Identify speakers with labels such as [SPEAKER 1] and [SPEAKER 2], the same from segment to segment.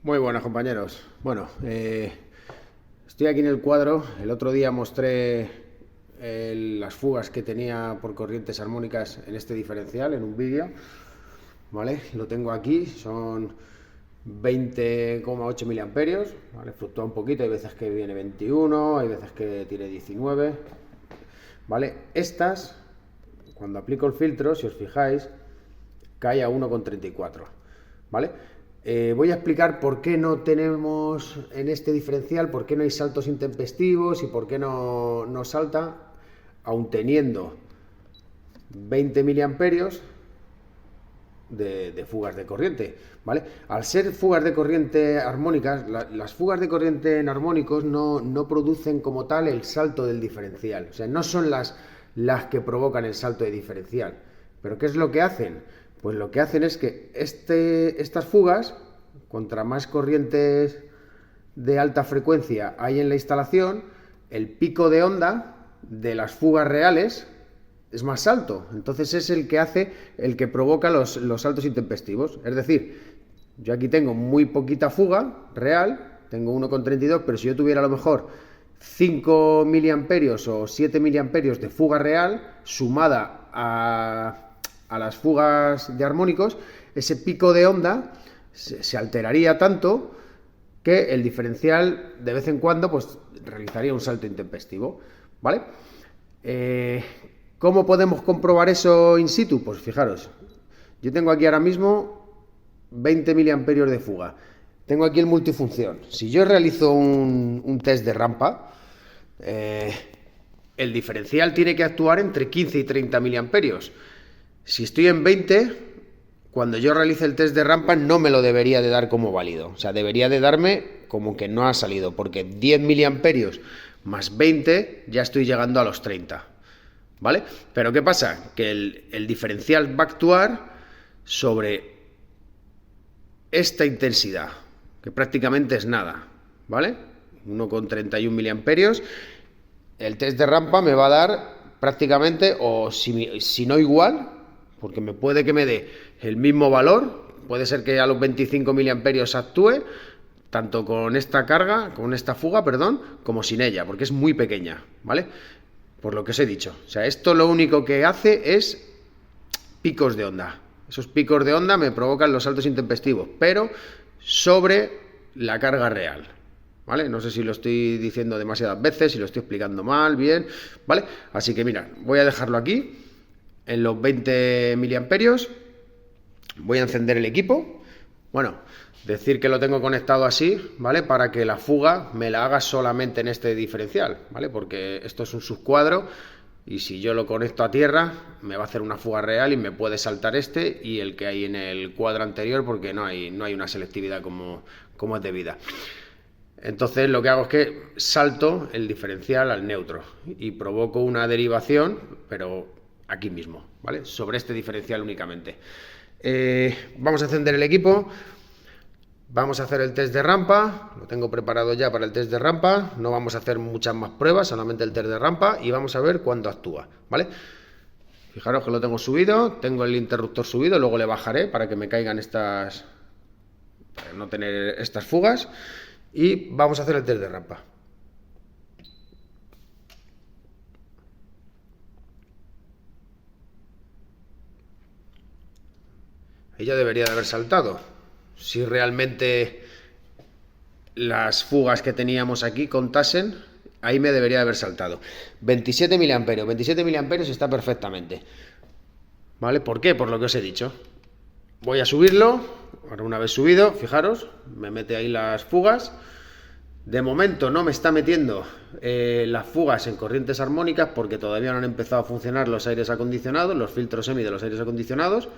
[SPEAKER 1] Muy buenas, compañeros. Bueno, estoy aquí en el cuadro. El otro día mostré las fugas que tenía por corrientes armónicas en este diferencial en un vídeo. ¿Vale? Lo tengo aquí, son 20,8 miliamperios. ¿Vale? Fluctúa un poquito, hay veces que viene 21, hay veces que tiene 19. ¿Vale? Estas, cuando aplico el filtro, si os fijáis, cae a 1,34. ¿Vale? Voy a explicar por qué no tenemos en este diferencial, por qué no hay saltos intempestivos y por qué no salta, aun teniendo 20 miliamperios de fugas de corriente, ¿vale? Al ser fugas de corriente armónicas, las fugas de corriente en armónicos no producen como tal el salto del diferencial, o sea, no son las que provocan el salto de diferencial. ¿Pero qué es lo que hacen? Pues lo que hacen es que estas fugas, contra más corrientes de alta frecuencia hay en la instalación, el pico de onda de las fugas reales es más alto. Entonces es el que provoca los saltos intempestivos. Es decir, yo aquí tengo muy poquita fuga real, tengo 1,32, pero si yo tuviera a lo mejor 5 miliamperios o 7 miliamperios de fuga real, sumada a las fugas de armónicos, ese pico de onda se alteraría tanto que el diferencial de vez en cuando pues realizaría un salto intempestivo, ¿vale? ¿Cómo podemos comprobar eso in situ? Pues fijaros, yo tengo aquí ahora mismo 20 miliamperios de fuga. Tengo aquí el multifunción. Si yo realizo un test de rampa, el diferencial tiene que actuar entre 15 y 30 miliamperios. Si estoy en 20, cuando yo realice el test de rampa no me lo debería de dar como válido. O sea, debería de darme como que no ha salido, porque 10 miliamperios más 20 ya estoy llegando a los 30. ¿Vale? Pero ¿qué pasa? Que el diferencial va a actuar sobre esta intensidad, que prácticamente es nada, ¿vale? 1,31 miliamperios. El test de rampa me va a dar prácticamente, o si no igual, porque puede que me dé el mismo valor, puede ser que a los 25 miliamperios actúe, tanto con esta carga, con esta fuga, perdón, como sin ella, porque es muy pequeña, ¿vale? Por lo que os he dicho. O sea, esto lo único que hace es picos de onda. Esos picos de onda me provocan los saltos intempestivos, pero sobre la carga real, ¿vale? No sé si lo estoy diciendo demasiadas veces, si lo estoy explicando mal, bien, ¿vale? Así que mira, voy a dejarlo aquí, en los 20 miliamperios. Voy a encender el equipo. Bueno, decir que lo tengo conectado así, ¿vale? Para que la fuga me la haga solamente en este diferencial, ¿vale? Porque esto es un subcuadro y si yo lo conecto a tierra me va a hacer una fuga real y me puede saltar este y el que hay en el cuadro anterior, porque no hay una selectividad como es debida. Entonces lo que hago es que salto el diferencial al neutro y provoco una derivación, pero aquí mismo, ¿vale? Sobre este diferencial únicamente. Vamos a encender el equipo, vamos a hacer el test de rampa, lo tengo preparado ya para el test de rampa, no vamos a hacer muchas más pruebas, solamente el test de rampa y vamos a ver cuándo actúa, ¿vale? Fijaros que lo tengo subido, tengo el interruptor subido, luego le bajaré para que me caigan estas, para no tener estas fugas, y vamos a hacer el test de rampa. Ella debería de haber saltado. Si realmente las fugas que teníamos aquí contasen, ahí me debería de haber saltado. 27 miliamperios. 27 miliamperios está perfectamente. ¿Vale? ¿Por qué? Por lo que os he dicho. Voy a subirlo. Ahora una vez subido, fijaros, me mete ahí las fugas. De momento no me está metiendo las fugas en corrientes armónicas porque todavía no han empezado a funcionar los aires acondicionados, los filtros semi de los aires acondicionados.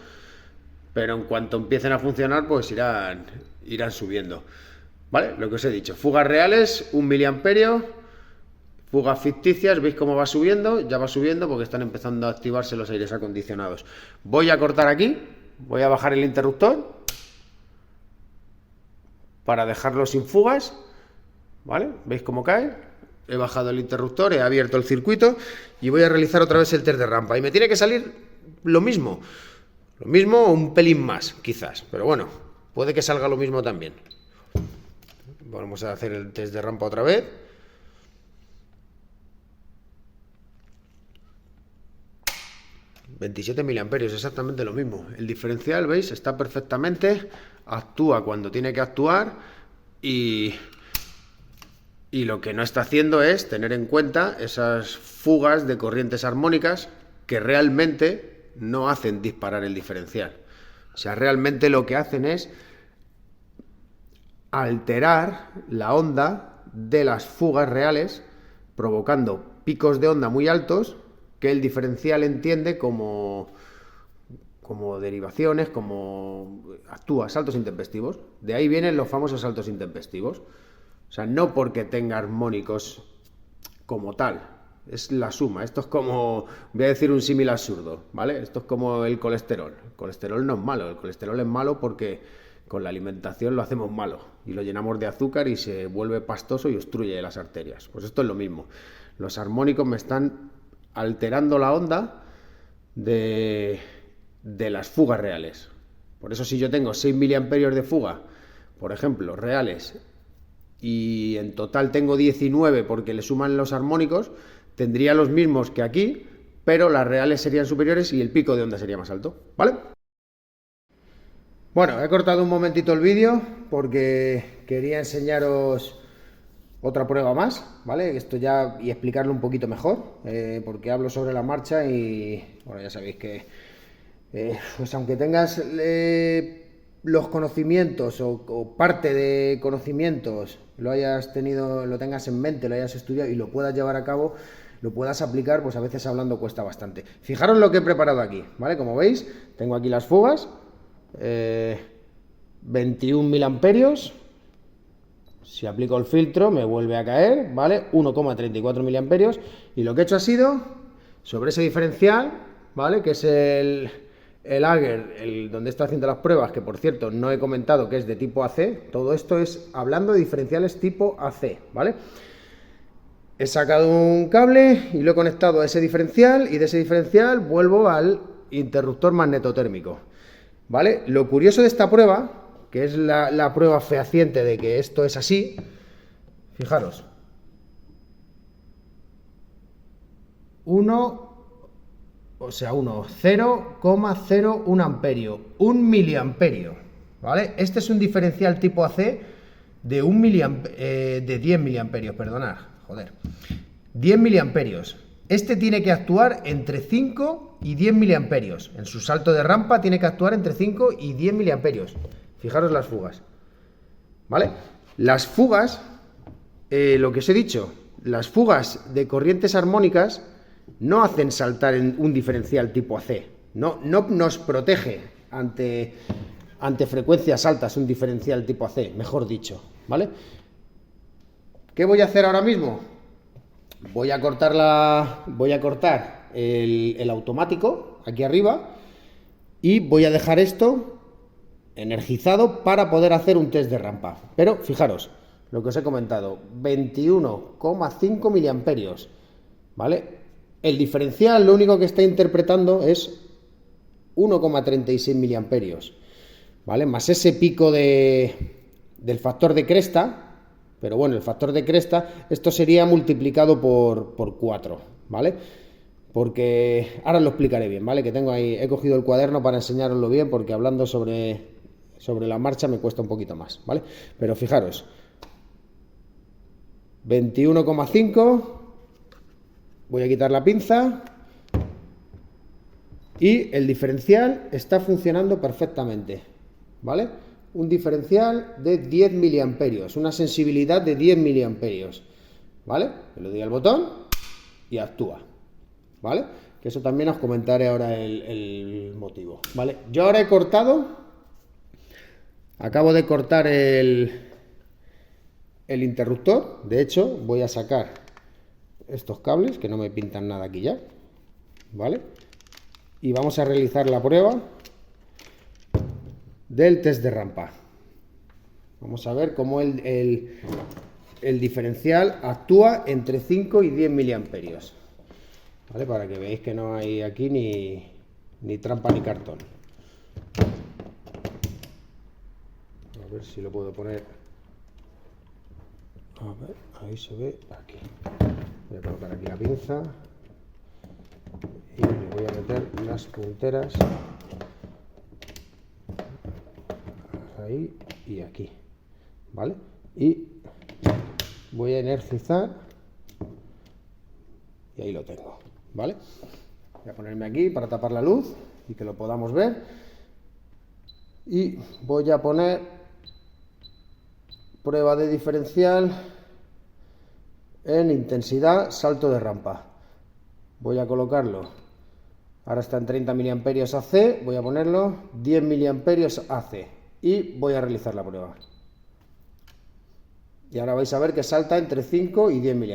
[SPEAKER 1] Pero en cuanto empiecen a funcionar, pues irán subiendo. ¿Vale? Lo que os he dicho. Fugas reales, 1 miliamperio. Fugas ficticias, ¿veis cómo va subiendo? Ya va subiendo porque están empezando a activarse los aires acondicionados. Voy a cortar aquí. Voy a bajar el interruptor para dejarlo sin fugas. ¿Vale? ¿Veis cómo cae? He bajado el interruptor, he abierto el circuito y voy a realizar otra vez el test de rampa. Y me tiene que salir lo mismo. Lo mismo o un pelín más, quizás. Pero bueno, puede que salga lo mismo también. Vamos a hacer el test de rampa otra vez. $27 miliamperios, exactamente lo mismo. El diferencial, ¿veis? Está perfectamente, actúa cuando tiene que actuar y lo que no está haciendo es tener en cuenta esas fugas de corrientes armónicas que realmente no hacen disparar el diferencial. O sea, realmente lo que hacen es alterar la onda de las fugas reales, provocando picos de onda muy altos que el diferencial entiende como derivaciones, como actúa, saltos intempestivos. De ahí vienen los famosos saltos intempestivos. O sea, no porque tenga armónicos como tal, es la suma. Esto es como, voy a decir un símil absurdo, ¿vale? Esto es como el colesterol. El colesterol no es malo, el colesterol es malo porque con la alimentación lo hacemos malo y lo llenamos de azúcar y se vuelve pastoso y obstruye las arterias. Pues esto es lo mismo. Los armónicos me están alterando la onda de las fugas reales. Por eso si yo tengo 6 miliamperios de fuga, por ejemplo, reales, y en total tengo 19 porque le suman los armónicos, tendría los mismos que aquí, pero las reales serían superiores y el pico de onda sería más alto, ¿vale? Bueno, he cortado un momentito el vídeo porque quería enseñaros otra prueba más, ¿vale? Esto ya, y explicarlo un poquito mejor, porque hablo sobre la marcha y, bueno, ya sabéis que, pues aunque tengas los conocimientos o parte de conocimientos, lo hayas tenido, lo tengas en mente, lo hayas estudiado y lo puedas llevar a cabo, lo puedas aplicar, pues a veces hablando cuesta bastante. Fijaros lo que he preparado aquí, ¿vale? Como veis, tengo aquí las fugas, 21 miliamperios. Si aplico el filtro me vuelve a caer, ¿vale? 1,34 miliamperios. Y lo que he hecho ha sido, sobre ese diferencial, ¿vale? Que es el Ager, donde está haciendo las pruebas, que por cierto no he comentado que es de tipo AC. Todo esto es hablando de diferenciales tipo AC, ¿vale? He sacado un cable y lo he conectado a ese diferencial y de ese diferencial vuelvo al interruptor magnetotérmico, ¿vale? Lo curioso de esta prueba, que es la prueba fehaciente de que esto es así, fijaros, 0,01 amperio, 1 miliamperio, ¿vale? Este es un diferencial tipo AC de 10 miliamperios, perdonad, joder, 10 miliamperios. Este tiene que actuar entre 5 y 10 miliamperios. En su salto de rampa tiene que actuar entre 5 y 10 miliamperios. Fijaros las fugas, ¿vale? Las fugas, lo que os he dicho, las fugas de corrientes armónicas no hacen saltar en un diferencial tipo AC. No nos protege ante frecuencias altas un diferencial tipo AC, mejor dicho, ¿vale? ¿Qué voy a hacer ahora mismo? Voy a cortar el automático aquí arriba y voy a dejar esto energizado para poder hacer un test de rampa. Pero fijaros, lo que os he comentado, 21,5 miliamperios, ¿vale? El diferencial lo único que está interpretando es 1,36 miliamperios, ¿vale? Más ese pico del factor de cresta, pero bueno, el factor de cresta, esto sería multiplicado por 4, ¿vale? Porque ahora lo explicaré bien, ¿vale? Que tengo ahí, he cogido el cuaderno para enseñaroslo bien, porque hablando sobre la marcha me cuesta un poquito más, ¿vale? Pero fijaros, 21,5, voy a quitar la pinza y el diferencial está funcionando perfectamente, ¿vale? Un diferencial de 10 miliamperios, una sensibilidad de 10 miliamperios, ¿vale? Le doy al botón y actúa, ¿vale? Que eso también os comentaré ahora el motivo, ¿vale? Yo ahora acabo de cortar el interruptor. De hecho, voy a sacar estos cables que no me pintan nada aquí ya, ¿vale? Y vamos a realizar la prueba del test de rampa. Vamos a ver cómo el diferencial actúa entre 5 y 10 miliamperios, ¿vale? Para que veáis que no hay aquí ni trampa ni cartón. A ver si lo puedo poner A ver, ahí se ve, aquí. Voy a colocar aquí la pinza y le voy a meter las punteras ahí y aquí, ¿vale? Y voy a energizar y ahí lo tengo, ¿vale? Voy a ponerme aquí para tapar la luz y que lo podamos ver. Y voy a poner prueba de diferencial en intensidad, salto de rampa. Voy a colocarlo, ahora está en 30 mA AC, voy a ponerlo 10 mA AC y voy a realizar la prueba. Y ahora vais a ver que salta entre 5 y 10 mA.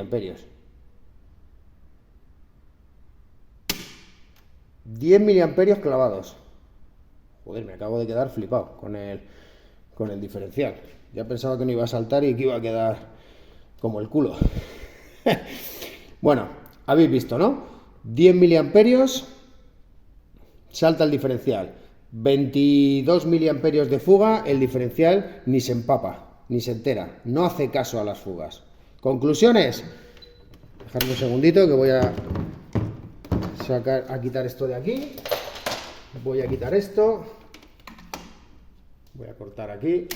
[SPEAKER 1] 10 mA clavados. Joder, me acabo de quedar flipado con el diferencial. Ya pensaba que no iba a saltar y que iba a quedar como el culo. Bueno, habéis visto, ¿no? 10 mA salta el diferencial. 22 mA de fuga, el diferencial ni se empapa, ni se entera. No hace caso a las fugas. Conclusiones. Dejadme un segundito que voy a quitar esto de aquí. Voy a quitar esto. Voy a cortar aquí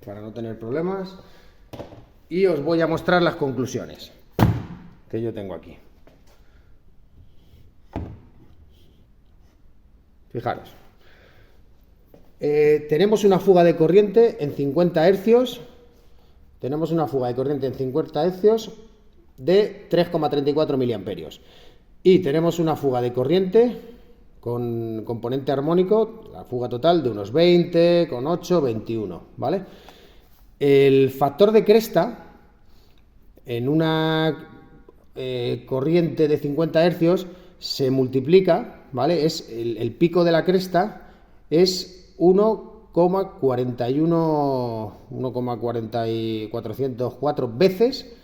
[SPEAKER 1] para no tener problemas. Y os voy a mostrar las conclusiones que yo tengo aquí. Fijaros. Tenemos una fuga de corriente en 50 hercios. Tenemos una fuga de corriente en 50 hercios de 3,34 miliamperios. Y tenemos una fuga de corriente con componente armónico, la fuga total de unos 20,8, 21, ¿vale? El factor de cresta en una corriente de 50 hercios se multiplica, ¿vale? Es el pico de la cresta es 1,404 veces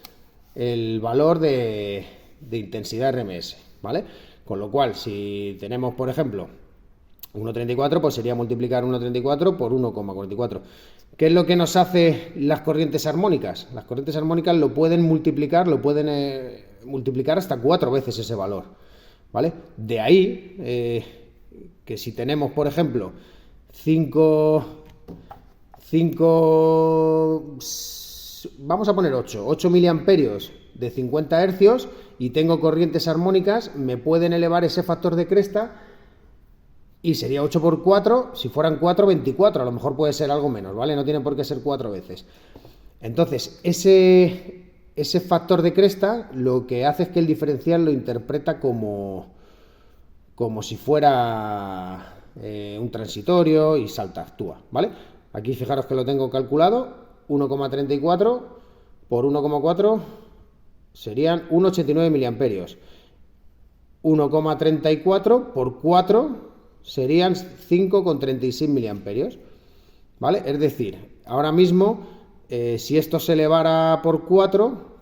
[SPEAKER 1] el valor de intensidad RMS, ¿vale? Con lo cual, si tenemos, por ejemplo, 1,34, pues sería multiplicar 1,34 por 1,44. ¿Qué es lo que nos hace las corrientes armónicas? Las corrientes armónicas lo pueden multiplicar hasta 4 veces ese valor, ¿vale? De ahí que si tenemos, por ejemplo, 5, vamos a poner 8 miliamperios de 50 hercios y tengo corrientes armónicas, me pueden elevar ese factor de cresta y sería 8 por 4, si fueran 4, 24, a lo mejor puede ser algo menos, ¿vale? No tiene por qué ser 4 veces. Entonces, ese factor de cresta lo que hace es que el diferencial lo interpreta como si fuera un transitorio y actúa, ¿vale? Aquí fijaros que lo tengo calculado, 1,34 por 1,4 serían 1,89 miliamperios. 1,34 por 4 serían 5,36 miliamperios, ¿vale? Es decir, ahora mismo, si esto se elevara por 4,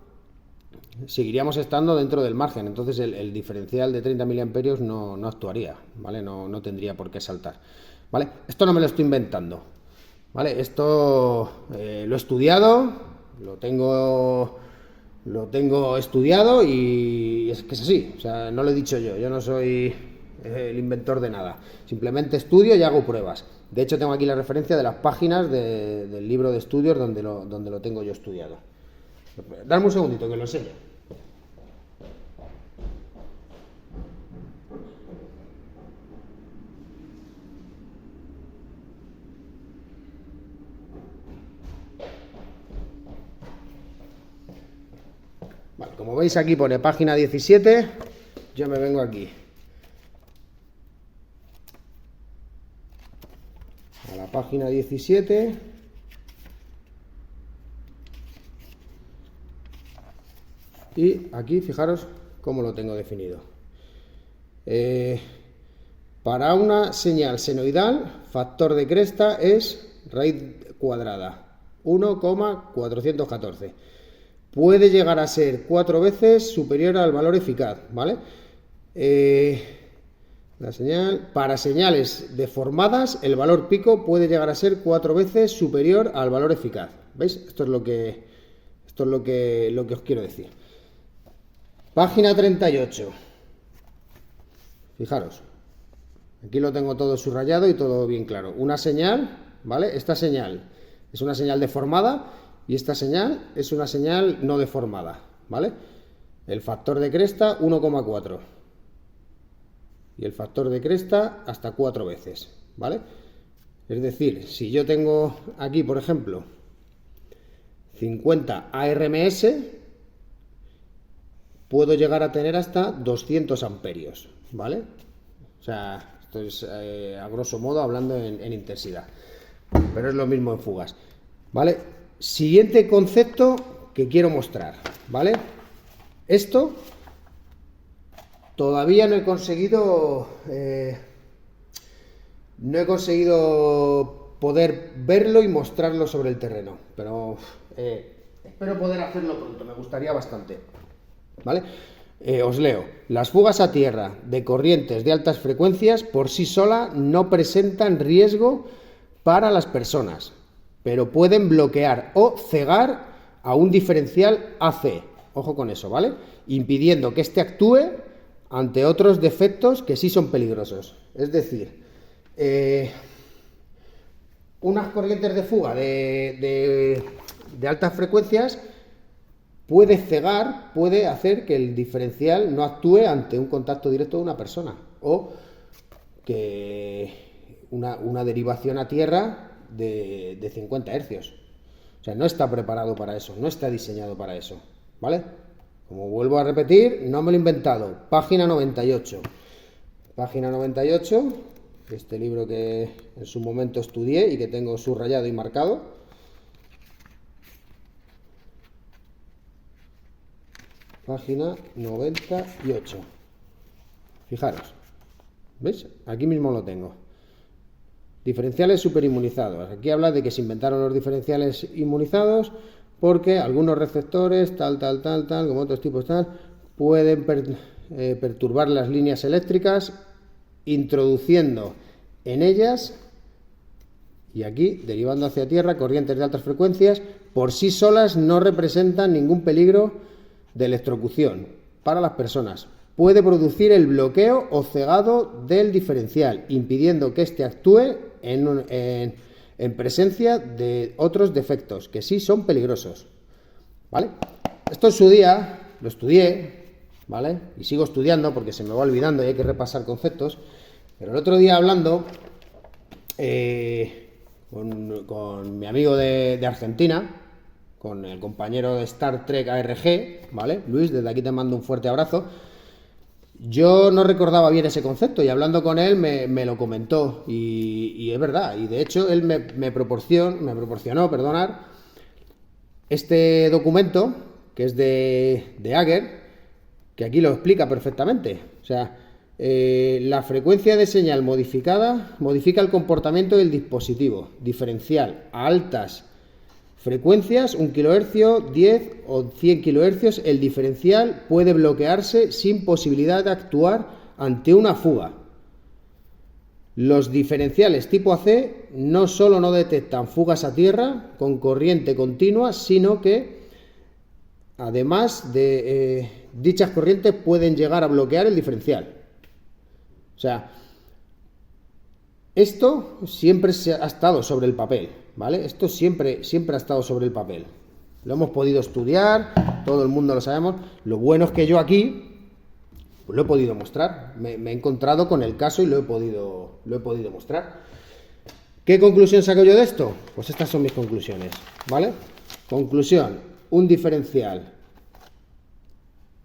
[SPEAKER 1] seguiríamos estando dentro del margen. Entonces el diferencial de 30 miliamperios no actuaría, ¿vale? No tendría por qué saltar, ¿vale? Esto no me lo estoy inventando, ¿vale? Esto lo he estudiado, lo tengo estudiado y es que es así. O sea, no lo he dicho yo no soy el inventor de nada. Simplemente estudio y hago pruebas. De hecho, tengo aquí la referencia de las páginas del libro de estudios donde lo tengo yo estudiado. Dame un segundito que lo enseño. Vale, como veis aquí pone página 17, yo me vengo aquí a la página 17 y aquí fijaros cómo lo tengo definido. Para una señal senoidal, factor de cresta es raíz cuadrada, 1,414. Puede llegar a ser 4 veces superior al valor eficaz, ¿vale? Para señales deformadas, el valor pico puede llegar a ser 4 veces superior al valor eficaz. ¿Veis? Esto es lo que Esto es lo que os quiero decir. Página 38. Fijaros. Aquí lo tengo todo subrayado y todo bien claro. Una señal, ¿vale? Esta señal es una señal deformada y esta señal es una señal no deformada, ¿vale? El factor de cresta 1,4 y el factor de cresta hasta 4 veces, ¿vale? Es decir, si yo tengo aquí, por ejemplo, 50 ARMS, puedo llegar a tener hasta 200 amperios, ¿vale? O sea, esto es a grosso modo hablando en intensidad, pero es lo mismo en fugas, ¿vale? Siguiente concepto que quiero mostrar, ¿vale? Esto todavía no he conseguido poder verlo y mostrarlo sobre el terreno, pero espero poder hacerlo pronto, me gustaría bastante, ¿vale? Os leo. Las fugas a tierra de corrientes de altas frecuencias por sí solas no presentan riesgo para las personas, pero pueden bloquear o cegar a un diferencial AC. Ojo con eso, ¿vale? Impidiendo que éste actúe ante otros defectos que sí son peligrosos. Es decir, unas corrientes de fuga de altas frecuencias puede cegar, puede hacer que el diferencial no actúe ante un contacto directo de una persona, o que una derivación a tierra de 50 hercios. O sea, no está preparado para eso, no está diseñado para eso, ¿vale? Como vuelvo a repetir, no me lo he inventado. Página 98. Página 98, este libro que en su momento estudié y que tengo subrayado y marcado. Página 98. Fijaros. ¿Veis? Aquí mismo lo tengo. Diferenciales superinmunizados. Aquí habla de que se inventaron los diferenciales inmunizados porque algunos receptores, tal, como otros tipos, pueden perturbar las líneas eléctricas introduciendo en ellas, y aquí, derivando hacia tierra, corrientes de altas frecuencias, por sí solas no representan ningún peligro de electrocución para las personas. Puede producir el bloqueo o cegado del diferencial, impidiendo que éste actúe en presencia de otros defectos que sí son peligrosos, ¿vale? Esto en su día lo estudié, ¿vale? Y sigo estudiando porque se me va olvidando y hay que repasar conceptos, pero el otro día hablando con mi amigo de Argentina, con el compañero de Star Trek ARG, ¿vale? Luis, desde aquí te mando un fuerte abrazo. Yo no recordaba bien ese concepto y hablando con él me lo comentó y es verdad. Y de hecho él me proporcionó, este documento que es de Ager, que aquí lo explica perfectamente. O sea, la frecuencia de señal modificada modifica el comportamiento del dispositivo diferencial a altas frecuencias, 1 kHz, 10 o 100 kHz, el diferencial puede bloquearse sin posibilidad de actuar ante una fuga. Los diferenciales tipo AC no solo no detectan fugas a tierra con corriente continua, sino que además de dichas corrientes pueden llegar a bloquear el diferencial. O sea, esto siempre ha estado sobre el papel, ¿vale? Esto siempre ha estado sobre el papel. Lo hemos podido estudiar, todo el mundo lo sabemos. Lo bueno es que yo aquí pues lo he podido mostrar. Me he encontrado con el caso y lo he podido mostrar. ¿Qué conclusión saco yo de esto? Pues estas son mis conclusiones, ¿vale? Conclusión: un diferencial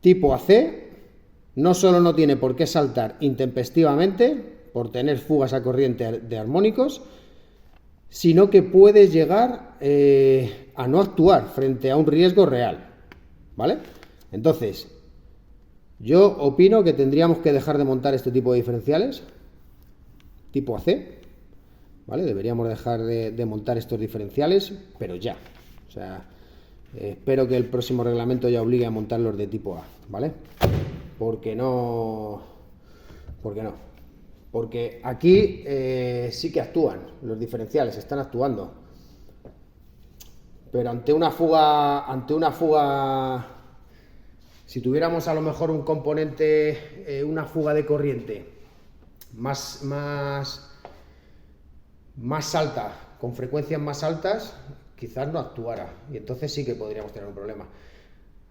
[SPEAKER 1] tipo AC no solo no tiene por qué saltar intempestivamente por tener fugas a corriente de armónicos, sino que puede llegar a no actuar frente a un riesgo real, ¿vale? Entonces, yo opino que tendríamos que dejar de montar este tipo de diferenciales tipo AC, ¿vale? Deberíamos dejar de montar estos diferenciales, pero ya. O sea, espero que el próximo reglamento ya obligue a montarlos de tipo A, ¿vale? Porque no... Porque aquí sí que actúan, los diferenciales están actuando. pero ante una fuga, si tuviéramos a lo mejor un componente, una fuga de corriente más alta, con frecuencias más altas, quizás no actuara, y entonces sí que podríamos tener un problema.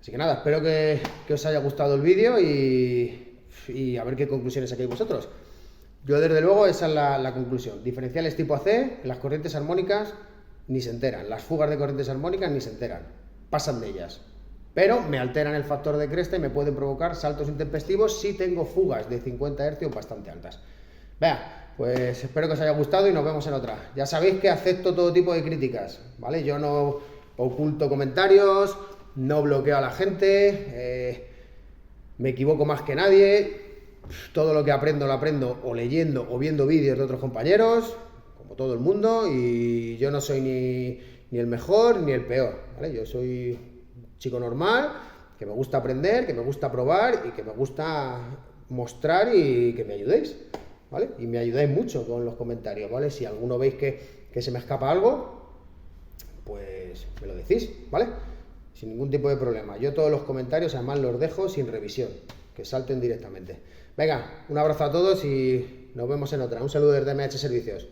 [SPEAKER 1] Así que nada, espero que os haya gustado el vídeo y a ver qué conclusiones sacáis vosotros. Yo desde luego esa es la conclusión. Diferenciales tipo AC, las corrientes armónicas ni se enteran, las fugas de corrientes armónicas ni se enteran, pasan de ellas. Pero me alteran el factor de cresta y me pueden provocar saltos intempestivos si tengo fugas de 50 Hz bastante altas. Vea, pues espero que os haya gustado y nos vemos en otra. Ya sabéis que acepto todo tipo de críticas, ¿vale? Yo no oculto comentarios, no bloqueo a la gente, me equivoco más que nadie. Todo lo que aprendo lo aprendo o leyendo o viendo vídeos de otros compañeros, como todo el mundo, y yo no soy ni el mejor ni el peor, ¿vale? Yo soy un chico normal, que me gusta aprender, que me gusta probar y que me gusta mostrar y que me ayudéis, ¿vale? Y me ayudáis mucho con los comentarios, ¿vale? Si alguno veis que se me escapa algo, pues me lo decís, ¿vale? Sin ningún tipo de problema. Yo todos los comentarios además los dejo sin revisión, que salten directamente. Venga, un abrazo a todos y nos vemos en otra. Un saludo desde MH Servicios.